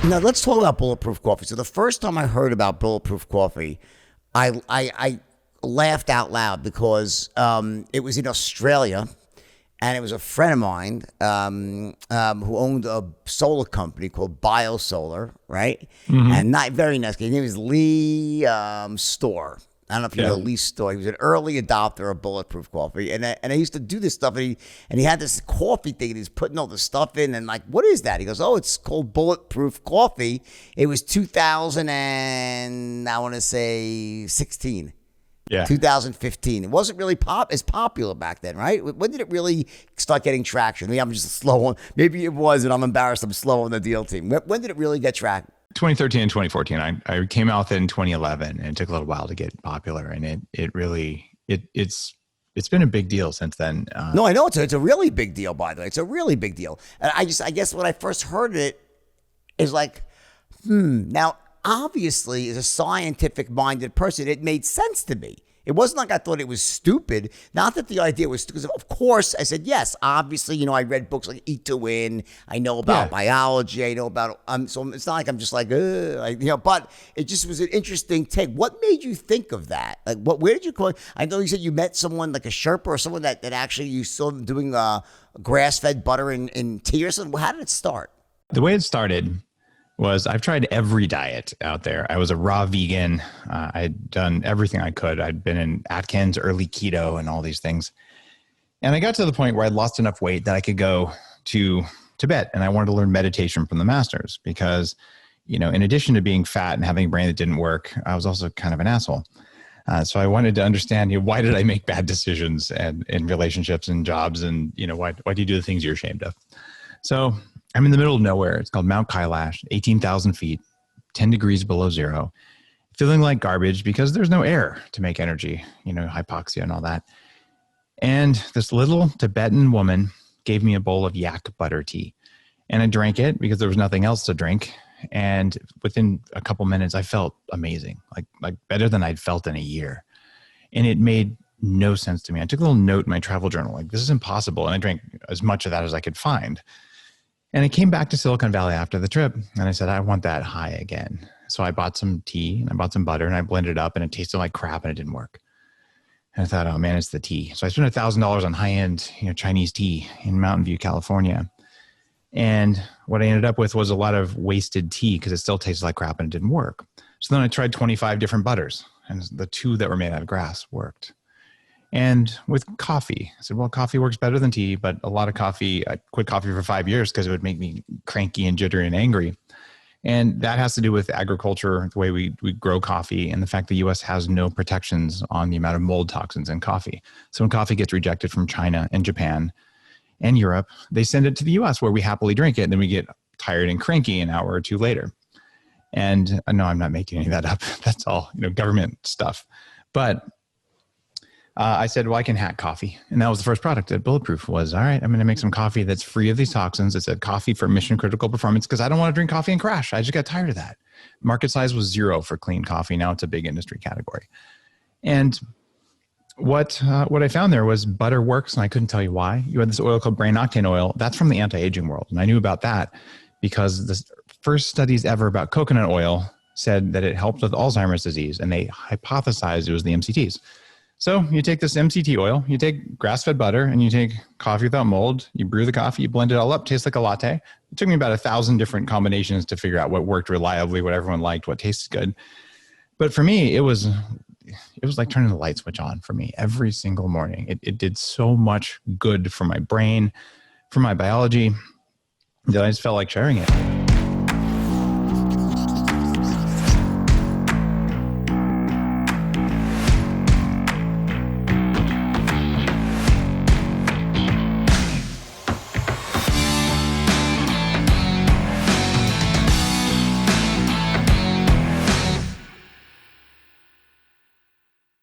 Now let's talk about Bulletproof coffee. So the first time I heard about Bulletproof coffee, I laughed out loud because it was in Australia, and it was a friend of mine who owned a solar company called BioSolar, right? And not very nice. His name was Lee Storr. I don't know if you know Lee Storr. He was an early adopter of Bulletproof coffee, and I used to do this stuff. And he had this coffee thing, and he's putting all the stuff in, and like, what is that? He goes, oh, it's called Bulletproof coffee. It was 2000 and I want to say 16. Yeah. 2015. It wasn't really as popular back then, right? When did it really start getting traction? Maybe I'm just slow on. Maybe it was, and I'm embarrassed. I'm slow on the deal team. When did it really get traction? 2013 and 2014. I came out with it in 2011, and it took a little while to get popular. And it's been a big deal since then. No, I know it's a really big deal. By the way, it's a really big deal. And I guess when I first heard it, is like, now. Obviously, as a scientific-minded person, it made sense to me. It wasn't like I thought it was stupid. Not that the idea was stupid. Of course, I said, yes, obviously, I read books like Eat to Win. I know about biology. I know about, so it's not like I'm just like, but it just was an interesting take. What made you think of that? Like, where did you call it? I know you said you met someone like a Sherpa or someone that actually you saw them doing grass-fed butter in tea or something. How did it start? The way it started was I've tried every diet out there. I was a raw vegan. I'd done everything I could. I'd been in Atkins, early keto, and all these things. And I got to the point where I'd lost enough weight that I could go to Tibet, and I wanted to learn meditation from the masters because, in addition to being fat and having a brain that didn't work, I was also kind of an asshole. So I wanted to understand, why did I make bad decisions and in relationships and jobs, and why do you do the things you're ashamed of? So I'm in the middle of nowhere. It's called Mount Kailash, 18,000 feet, 10 degrees below zero, feeling like garbage because there's no air to make energy, hypoxia and all that. And this little Tibetan woman gave me a bowl of yak butter tea, and I drank it because there was nothing else to drink. And within a couple minutes, I felt amazing, like better than I'd felt in a year. And it made no sense to me. I took a little note in my travel journal, like, this is impossible. And I drank as much of that as I could find. And I came back to Silicon Valley after the trip, and I said, I want that high again. So I bought some tea, and I bought some butter, and I blended it up, and it tasted like crap, and it didn't work. And I thought, oh man, it's the tea. So I spent $1,000 on high-end, Chinese tea in Mountain View, California. And what I ended up with was a lot of wasted tea because it still tasted like crap and it didn't work. So then I tried 25 different butters, and the 2 that were made out of grass worked. And with coffee, I said, well, coffee works better than tea, but a lot of coffee, I quit coffee for 5 years because it would make me cranky and jittery and angry. And that has to do with agriculture, the way we grow coffee, and the fact the U.S. has no protections on the amount of mold toxins in coffee. So when coffee gets rejected from China and Japan and Europe, they send it to the U.S. where we happily drink it, and then we get tired and cranky an hour or 2 later. And no, I'm not making any of that up. That's all government stuff. But I said, well, I can hack coffee. And that was the first product at Bulletproof was, all right, I'm going to make some coffee that's free of these toxins. It said coffee for mission critical performance because I don't want to drink coffee and crash. I just got tired of that. Market size was 0 for clean coffee. Now it's a big industry category. And what I found there was butter works, and I couldn't tell you why. You had this oil called brain octane oil. That's from the anti-aging world. And I knew about that because the first studies ever about coconut oil said that it helped with Alzheimer's disease, and they hypothesized it was the MCTs. So you take this MCT oil, you take grass-fed butter, and you take coffee without mold. You brew the coffee, you blend it all up, tastes like a latte. It took me about 1,000 different combinations to figure out what worked reliably, what everyone liked, what tasted good. But for me, it was like turning the light switch on for me every single morning. It did so much good for my brain, for my biology, that I just felt like sharing it.